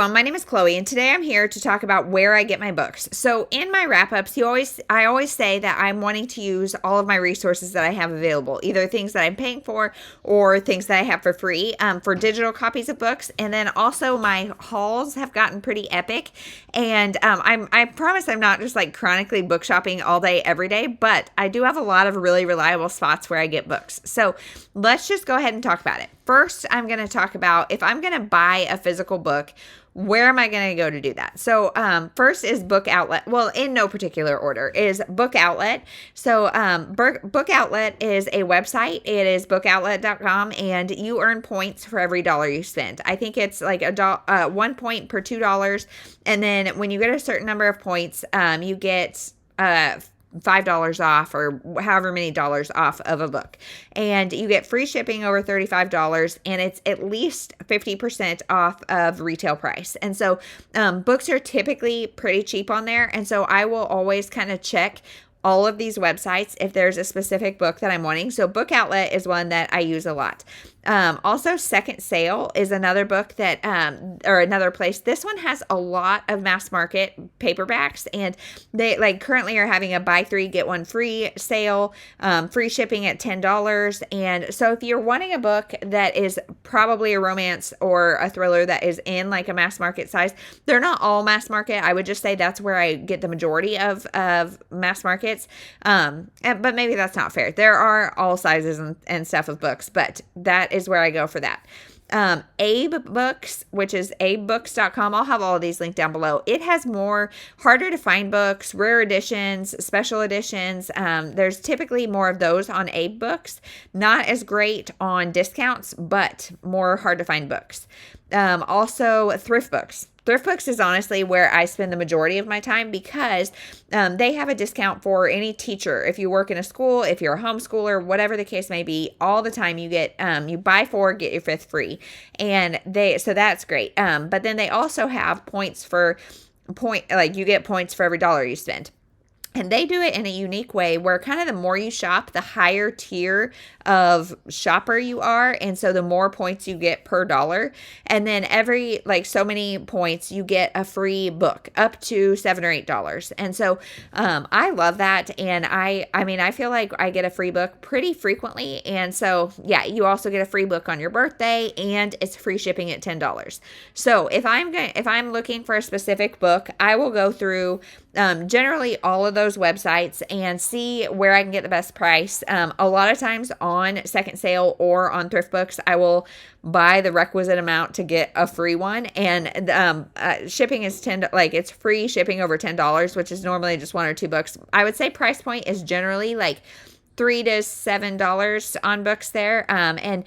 everyone, my name is Chloe, and today I'm here to talk about where I get my books. So in my wrap-ups, I always say that I'm wanting to use all of my resources that I have available, either things that I'm paying for or things that I have for free, for digital copies of books. And then also my hauls have gotten pretty epic, and I promise I'm not just like chronically book shopping all day, every day, but I do have a lot of really reliable spots where I get books. So let's just go ahead and talk about it. First, I'm going to talk about if I'm going to buy a physical book, where am I going to go to do that? So first is Book Outlet. Well, in no particular order is Book Outlet. So Book Outlet is a website. It is bookoutlet.com, and you earn points for every dollar you spend. I think it's like 1 point per $2. And then when you get a certain number of points, you get $5 off or however many dollars off of a book. And you get free shipping over $35, and it's at least 50% off of retail price. And so books are typically pretty cheap on there. And so I will always kind of check all of these websites if there's a specific book that I'm wanting. So Book Outlet is one that I use a lot. Also, Second Sale is another book that, or another place. This one has a lot of mass market paperbacks, and they currently are having a buy 3, get 1 free sale, free shipping at $10. And so if you're wanting a book that is probably a romance or a thriller that is in like a mass market size, they're not all mass market. I would just say that's where I get the majority of mass markets. But maybe that's not fair. There are all sizes and stuff of books, but that is where I go for that. Ebook, which is abebooks.com. I'll have all of these linked down below. It has more harder to find books, rare editions, special editions. There's typically more of those on Ebook. Not as great on discounts, but more hard to find books. Also, thrift books. Thrift books is honestly where I spend the majority of my time because they have a discount for any teacher. If you work in a school, if you're a homeschooler, whatever the case may be, all the time you get, you buy 4, get your 5th free. And so that's great. But then they also have points you get points for every dollar you spend. And they do it in a unique way where kind of the more you shop, the higher tier of shopper you are. And so the more points you get per dollar. And then every so many points, you get a free book up to $7 or $8. And so I love that. And I feel like I get a free book pretty frequently. And so, yeah, you also get a free book on your birthday, and it's free shipping at $10. So if I'm looking for a specific book, I will go through generally all of those websites and see where I can get the best price. A lot of times on Second Sale or on Thrift Books, I will buy the requisite amount to get a free one. And shipping is it's free shipping over $10, which is normally just 1 or 2 books. I would say price point is generally $3 to $7 on books there. And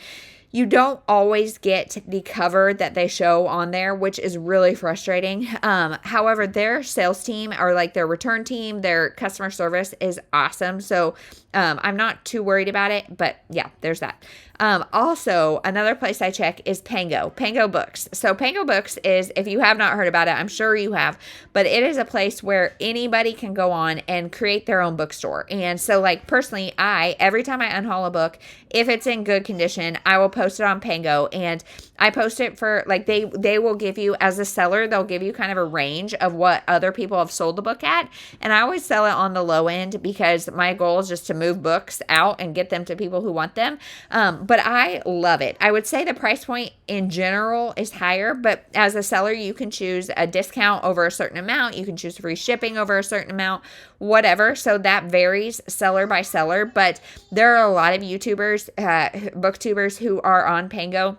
you don't always get the cover that they show on there, which is really frustrating. However, their sales team or their return team, their customer service is awesome. So I'm not too worried about it, but yeah, there's that. Also, another place I check is Pango Books. So Pango Books is, if you have not heard about it, I'm sure you have, but it is a place where anybody can go on and create their own bookstore. And so personally, every time I unhaul a book, if it's in good condition, I will post it on Pango, and I post it for they will give you, as a seller, they'll give you kind of a range of what other people have sold the book at. And I always sell it on the low end because my goal is just to move books out and get them to people who want them. But I love it. I would say the price point in general is higher, but as a seller, you can choose a discount over a certain amount. You can choose free shipping over a certain amount, whatever. So that varies seller by seller, but there are a lot of YouTubers, booktubers who are on Pango.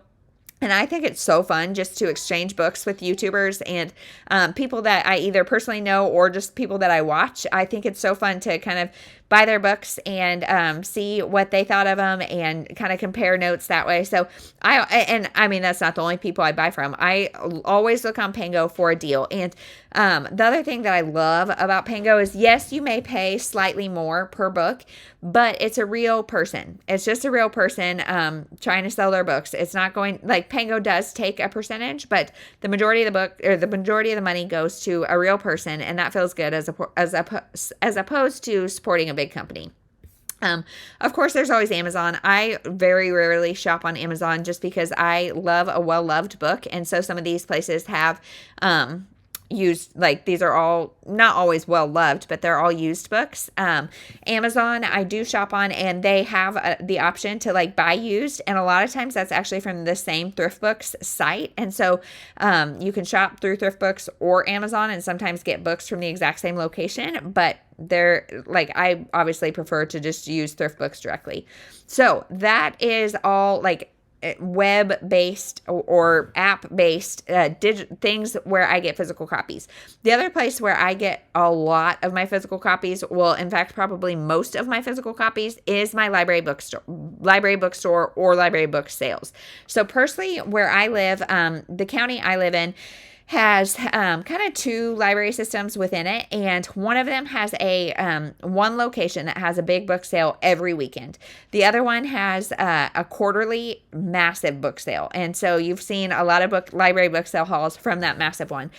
And I think it's so fun just to exchange books with YouTubers and people that I either personally know or just people that I watch. I think it's so fun to kind of buy their books and see what they thought of them and kind of compare notes that way. So that's not the only people I buy from. I always look on Pango for a deal. And the other thing that I love about Pango is, yes, you may pay slightly more per book, but it's a real person. It's just a real person trying to sell their books. It's not going, Pango does take a percentage, but the majority of the money goes to a real person, and that feels good as opposed to supporting a big company. Of course, there's always Amazon. I very rarely shop on Amazon just because I love a well-loved book. And so some of these places have used, like, these are all not always well-loved, but they're all used books. Amazon, I do shop on, and they have the option to, like, buy used. And a lot of times that's actually from the same Thrift Books site. And so you can shop through Thrift Books or Amazon and sometimes get books from the exact same location. But they're like, I obviously prefer to just use Thrift Books directly. So that is all, like, web-based or app-based things where I get physical copies. The other place where I get a lot of my physical copies, well, in fact, probably most of my physical copies, is my library bookstore or library book sales. So personally, where I live, the county I live in has kind of two library systems within it, and one of them has a one location that has a big book sale every weekend. The other one has a quarterly massive book sale, and so you've seen a lot of library book sale hauls from that massive one.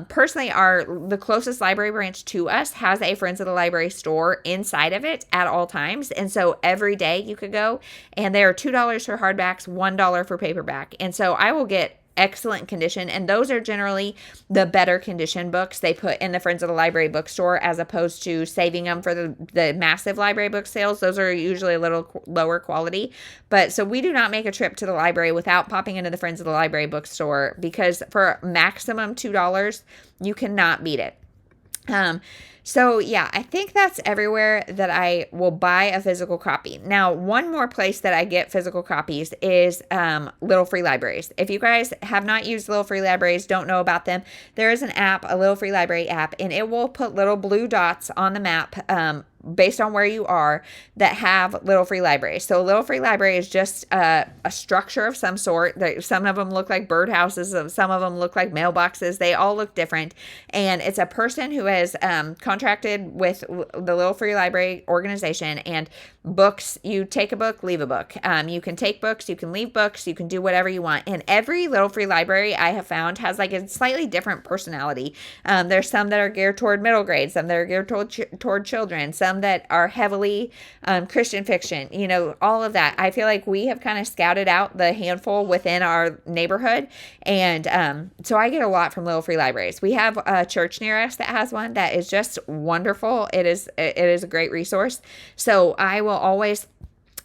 Personally, the closest library branch to us has a Friends of the Library store inside of it at all times, and so every day you could go, and they are $2 for hardbacks, $1 for paperback, and so I will get excellent condition, and those are generally the better condition books they put in the Friends of the Library bookstore, as opposed to saving them for the massive library book sales. Those are usually a little lower quality, but so we do not make a trip to the library without popping into the Friends of the Library bookstore, because for maximum $2 you cannot beat it. So yeah, I think that's everywhere that I will buy a physical copy. Now, one more place that I get physical copies is Little Free Libraries. If you guys have not used Little Free Libraries, don't know about them, there is an app, a Little Free Library app, and it will put little blue dots on the map based on where you are that have Little Free Libraries. So a Little Free Library is just a structure of some sort. Some of them look like birdhouses, some of them look like mailboxes. They all look different. And it's a person who has contracted with the Little Free Library organization, and books, you take a book, leave a book. You can take books, you can leave books, you can do whatever you want. And every Little Free Library I have found has like a slightly different personality. There's some that are geared toward middle grade, some that are geared toward children, some that are heavily Christian fiction, all of that. I feel like we have kind of scouted out the handful within our neighborhood. And so I get a lot from Little Free Libraries. We have a church near us that has one that is just wonderful. It is a great resource. So I will always,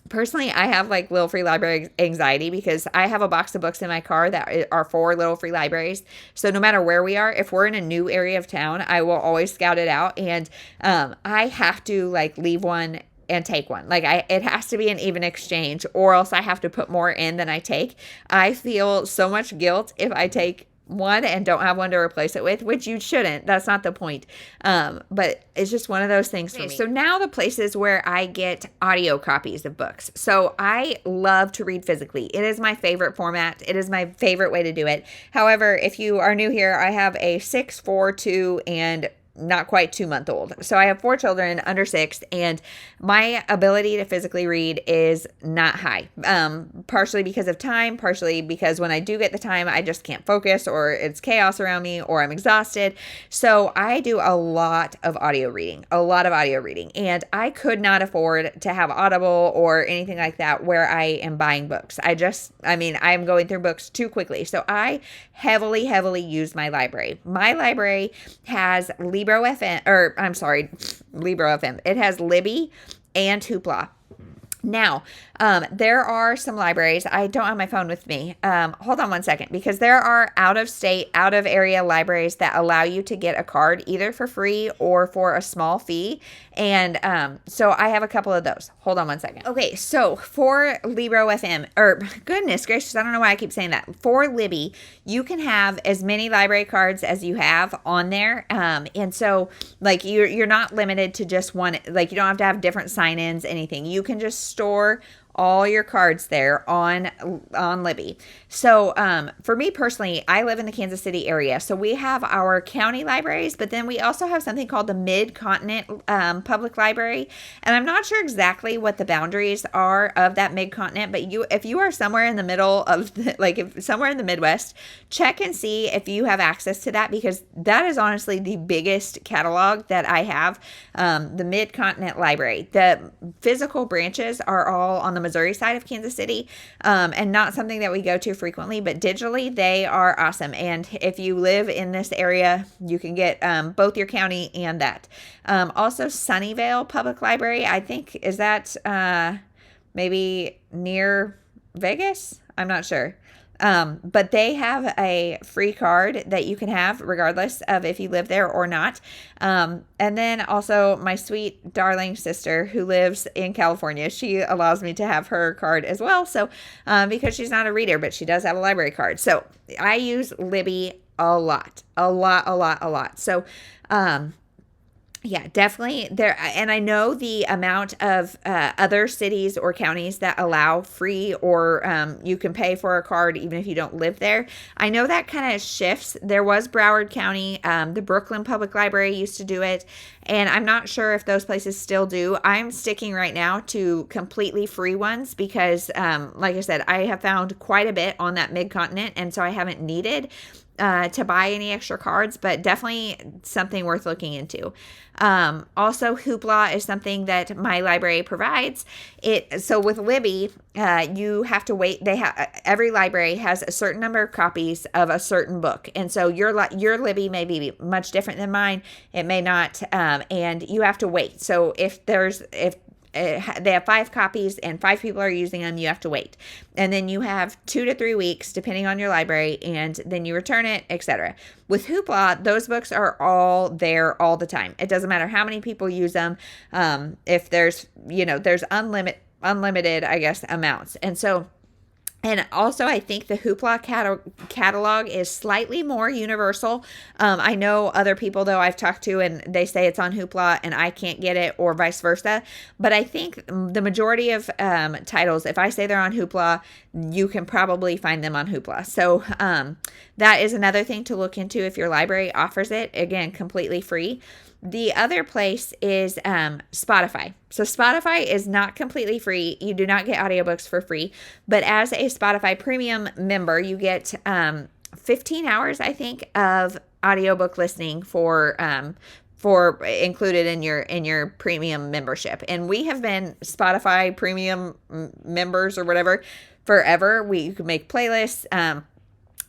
personally, I have like Little Free Library anxiety because I have a box of books in my car that are for Little Free Libraries. So no matter where we are, if we're in a new area of town, I will always scout it out. And I have to like leave one and take one. Like it has to be an even exchange, or else I have to put more in than I take. I feel so much guilt if I take one and don't have one to replace it with, which you shouldn't. That's not the point. But it's just one of those things for me. So now the places where I get audio copies of books. So I love to read physically. It is my favorite format. It is my favorite way to do it. However, if you are new here, I have a 6, 4, 2, and not quite 2-month-old. So I have 4 children under 6, and my ability to physically read is not high. Partially because of time, partially because when I do get the time, I just can't focus, or it's chaos around me, or I'm exhausted. So I do a lot of audio reading, and I could not afford to have Audible or anything like that where I am buying books. I'm going through books too quickly. So I heavily use my library. My library has Libro FM. It has Libby and Hoopla. Now, there are some libraries. I don't have my phone with me. Hold on one second, because there are out-of-state, out-of-area libraries that allow you to get a card either for free or for a small fee. And so I have a couple of those. Hold on one second. Okay, so for Libro FM, or goodness gracious, I don't know why I keep saying that. For Libby, you can have as many library cards as you have on there. And so like you're not limited to just one, like you don't have to have different sign-ins, anything. You can just store all your cards there on Libby. So for me personally, I live in the Kansas City area. So we have our county libraries, but then we also have something called the Mid-Continent Public Library. And I'm not sure exactly what the boundaries are of that Mid-Continent, but if you are somewhere in the middle of, if somewhere in the Midwest, check and see if you have access to that, because that is honestly the biggest catalog that I have, the Mid-Continent Library. The physical branches are all on the Missouri side of Kansas City, and not something that we go to frequently, but digitally they are awesome. And if you live in this area, you can get both your county and that. Also, Sunnyvale Public Library, I think, is that maybe near Vegas? I'm not sure. But they have a free card that you can have regardless of if you live there or not. And then also my sweet darling sister who lives in California, she allows me to have her card as well. So, because she's not a reader, but she does have a library card. So I use Libby a lot. So, yeah, definitely there. And I know the amount of other cities or counties that allow free or you can pay for a card even if you don't live there. I know that kind of shifts. There was Broward County, the Brooklyn Public Library used to do it. And I'm not sure if those places still do. I'm sticking right now to completely free ones because, like I said, I have found quite a bit on that Mid-Continent. And so I haven't needed to buy any extra cards, but definitely something worth looking into. Also, Hoopla is something that my library provides. So with Libby, you have to wait. Every library has a certain number of copies of a certain book, and so your Libby may be much different than mine. It may not, and you have to wait. So if they have 5 copies and 5 people are using them, you have to wait. And then you have 2 to 3 weeks, depending on your library, and then you return it, etc. With Hoopla, those books are all there all the time. It doesn't matter how many people use them. If there's unlimited, I guess, amounts. And also, I think the Hoopla catalog is slightly more universal. I know other people, though, I've talked to, and they say it's on Hoopla and I can't get it, or vice versa. But I think the majority of titles, if I say they're on Hoopla, you can probably find them on Hoopla. So that is another thing to look into if your library offers it. Again, completely free. The other place is Spotify. So Spotify is not completely free. You do not get audiobooks for free. But as a Spotify premium member, you get 15 hours, I think, of audiobook listening for included in your premium membership. And we have been Spotify premium members or whatever forever. You can make playlists,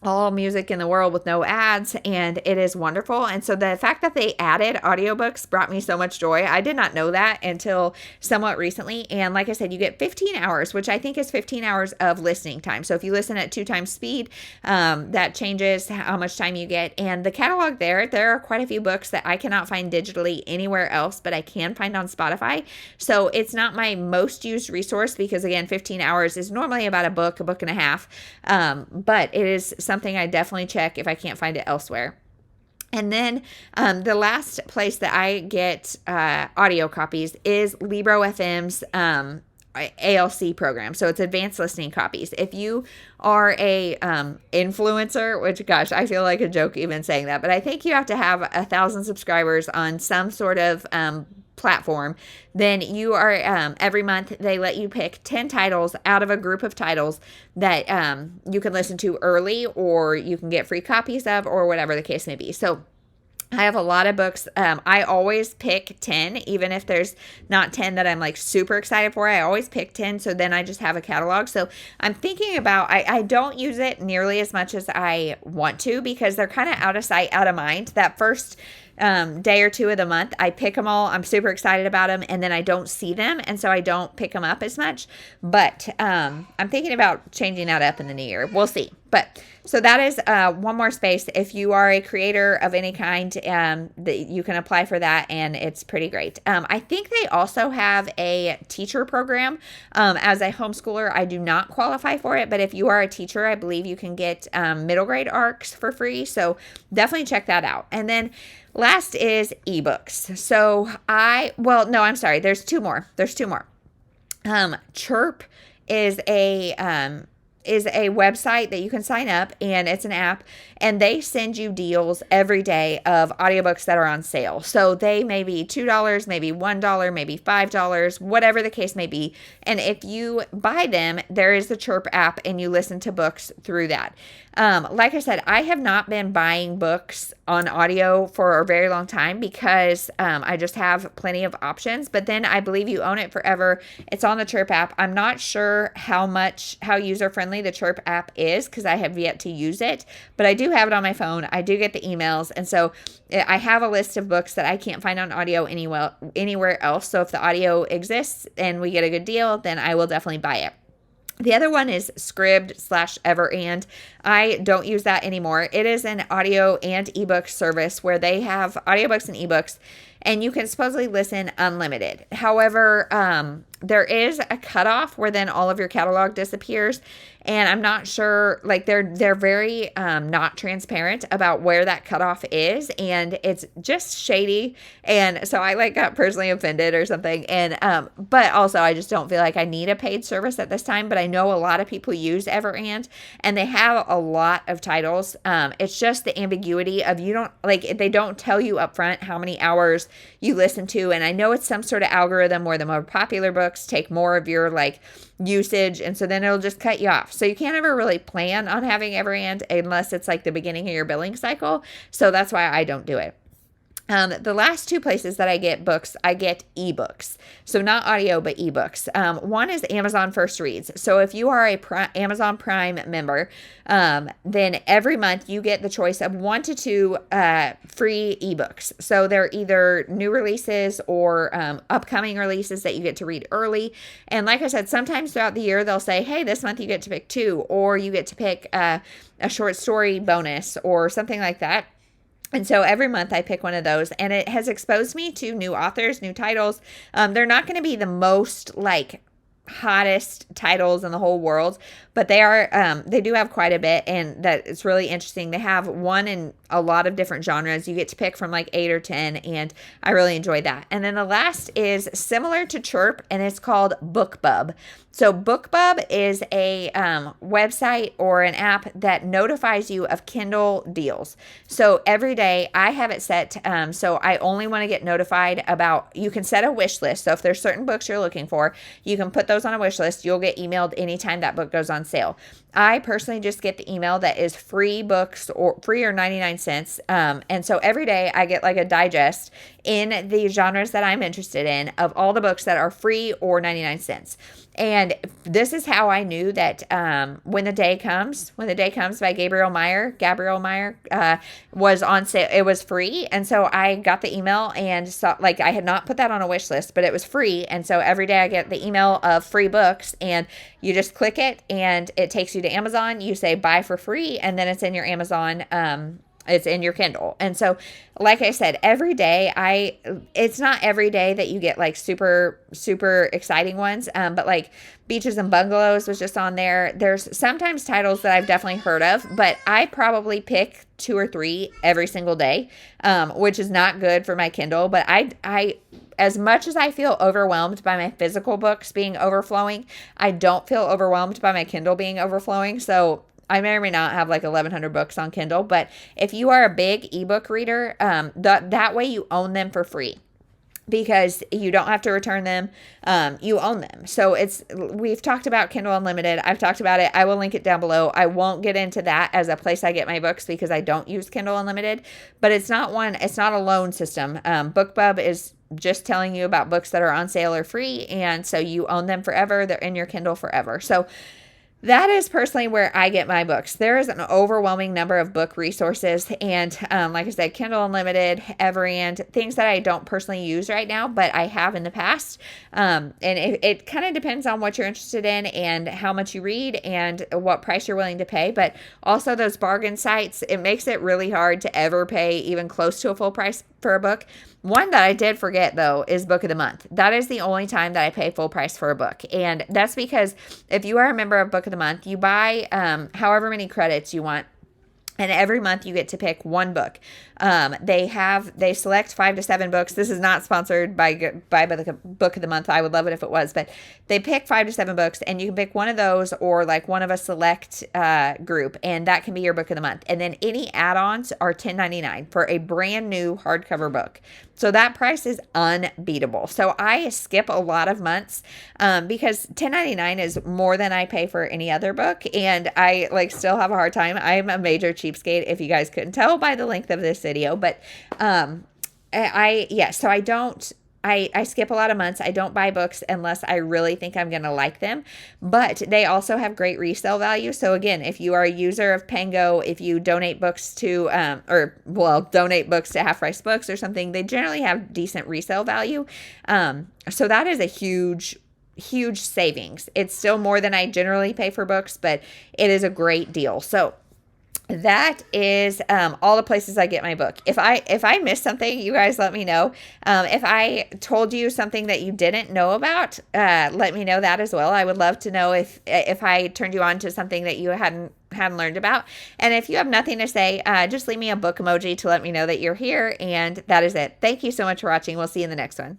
all music in the world with no ads, and it is wonderful. And so the fact that they added audiobooks brought me so much joy. I did not know that until somewhat recently. And like I said, you get 15 hours, which I think is 15 hours of listening time. So if you listen at 2 times speed, that changes how much time you get. And the catalog there are quite a few books that I cannot find digitally anywhere else, but I can find on Spotify. So it's not my most used resource because, again, 15 hours is normally about a book and a half. But it is something I definitely check if I can't find it elsewhere. And then the last place that I get audio copies is Libro FM's ALC program. So it's advanced listening copies. If you are a influencer, which, gosh, I feel like a joke even saying that, but I think you have to have 1,000 subscribers on some sort of platform, then you are every month they let you pick 10 titles out of a group of titles that you can listen to early, or you can get free copies of, or whatever the case may be. So I have a lot of books. I always pick 10, even if there's not 10 that I'm like super excited for. I always pick 10, so then I just have a catalog. So I'm thinking about, I don't use it nearly as much as I want to because they're kind of out of sight, out of mind. That first day or 2 of the month, I pick them all. I'm super excited about them, and then I don't see them, and so I don't pick them up as much. But I'm thinking about changing that up in the new year. We'll see. But so that is one more space. If you are a creator of any kind, that you can apply for that, and it's pretty great. I think they also have a teacher program. As a homeschooler, I do not qualify for it, but if you are a teacher, I believe you can get middle grade ARCs for free. So definitely check that out. And then last is ebooks. So I'm sorry. There's two more. Chirp is a website that you can sign up, and it's an app, and they send you deals every day of audiobooks that are on sale. So they may be $2, maybe $1, maybe $5, whatever the case may be. And if you buy them, there is the Chirp app, and you listen to books through that. Like I said, I have not been buying books on audio for a very long time because I just have plenty of options. But then I believe you own it forever. It's on the Chirp app. I'm not sure how user-friendly the Chirp app is because I have yet to use it. But I do have it on my phone. I do get the emails. And so I have a list of books that I can't find on audio anywhere else. So if the audio exists and we get a good deal, then I will definitely buy it. The other one is Scribd/Everand. I don't use that anymore. It is an audio and ebook service where they have audiobooks and ebooks, and you can supposedly listen unlimited. However, there is a cutoff where then all of your catalog disappears, and I'm not sure, like they're very not transparent about where that cutoff is, and it's just shady, and so I got personally offended or something, and but also I just don't feel like I need a paid service at this time, but I know a lot of people use Everand, and they have a lot of titles. It's just the ambiguity of they don't tell you up front how many hours you listen to, and I know it's some sort of algorithm where the more popular books take more of your usage, and so then it'll just cut you off. So you can't ever really plan on having Everand unless it's the beginning of your billing cycle. So that's why I don't do it. The last two places that I get books, I get ebooks. So not audio, but ebooks. One is Amazon First Reads. So if you are a Amazon Prime member, then every month you get the choice of 1 to 2 free ebooks. So they're either new releases or upcoming releases that you get to read early. And like I said, sometimes throughout the year, they'll say, hey, this month you get to pick 2, or you get to pick a short story bonus or something like that. And so every month I pick one of those, and it has exposed me to new authors, new titles. They're not going to be the most hottest titles in the whole world, but they do have quite a bit, and that it's really interesting. They have one in a lot of different genres. You get to pick from 8 or 10, and I really enjoy that. And then the last is similar to Chirp, and it's called BookBub. So BookBub is a website or an app that notifies you of Kindle deals. So every day I have it set so I only want to get notified about, you can set a wish list. So if there's certain books you're looking for, you can put those on a wish list. You'll get emailed anytime that book goes on sale. I personally just get the email that is free books, or free or 99 cents. And so every day I get a digest in the genres that I'm interested in of all the books that are free or 99 cents. And this is how I knew that When the Day Comes by Gabrielle Meyer was on sale. It was free. And so I got the email and saw, I had not put that on a wish list, but it was free. And so every day I get the email of free books, and you just click it and it takes you to Amazon. You say buy for free, and then it's in your Amazon it's in your Kindle. And so, like I said, every day it's not every day that you get super, super exciting ones. But Beaches and Bungalows was just on there. There's sometimes titles that I've definitely heard of, but I probably pick 2 or 3 every single day, which is not good for my Kindle. But I as much as I feel overwhelmed by my physical books being overflowing, I don't feel overwhelmed by my Kindle being overflowing. So I may or may not have 1,100 books on Kindle, but if you are a big ebook reader, that way you own them for free, because you don't have to return them. You own them. So we've talked about Kindle Unlimited. I've talked about it. I will link it down below. I won't get into that as a place I get my books because I don't use Kindle Unlimited, but it's not a loan system. BookBub is just telling you about books that are on sale or free, and so you own them forever. They're in your Kindle forever. So that is personally where I get my books. There is an overwhelming number of book resources, and like I said, Kindle Unlimited, Everand, things that I don't personally use right now, but I have in the past. And it kind of depends on what you're interested in and how much you read and what price you're willing to pay. But also those bargain sites, it makes it really hard to ever pay even close to a full price for a book. One that I did forget, though, is Book of the Month. That is the only time that I pay full price for a book. And that's because if you are a member of Book of the Month, you buy however many credits you want And every month you get to pick one book. They select 5 to 7 books. This is not sponsored by Book of the Month. I would love it if it was, but they pick 5 to 7 books, and you can pick one of those or like one of a select group, and that can be your book of the month. And then any add-ons are $10.99 for a brand new hardcover book. So that price is unbeatable. So I skip a lot of months because $10.99 is more than I pay for any other book, and I like still have a hard time. I'm a major cheapskate, if you guys couldn't tell by the length of this video, but so I skip a lot of months. I don't buy books unless I really think I'm going to like them, but they also have great resale value. So again, if you are a user of Pango, if you donate books to, donate books to Half Price Books or something, they generally have decent resale value. So that is a huge savings. It's still more than I generally pay for books, but it is a great deal. So that is all the places I get my book. If I missed something, you guys let me know. If I told you something that you didn't know about, let me know that as well. I would love to know if I turned you on to something that you hadn't learned about. And if you have nothing to say, just leave me a book emoji to let me know that you're here. And that is it. Thank you so much for watching. We'll see you in the next one.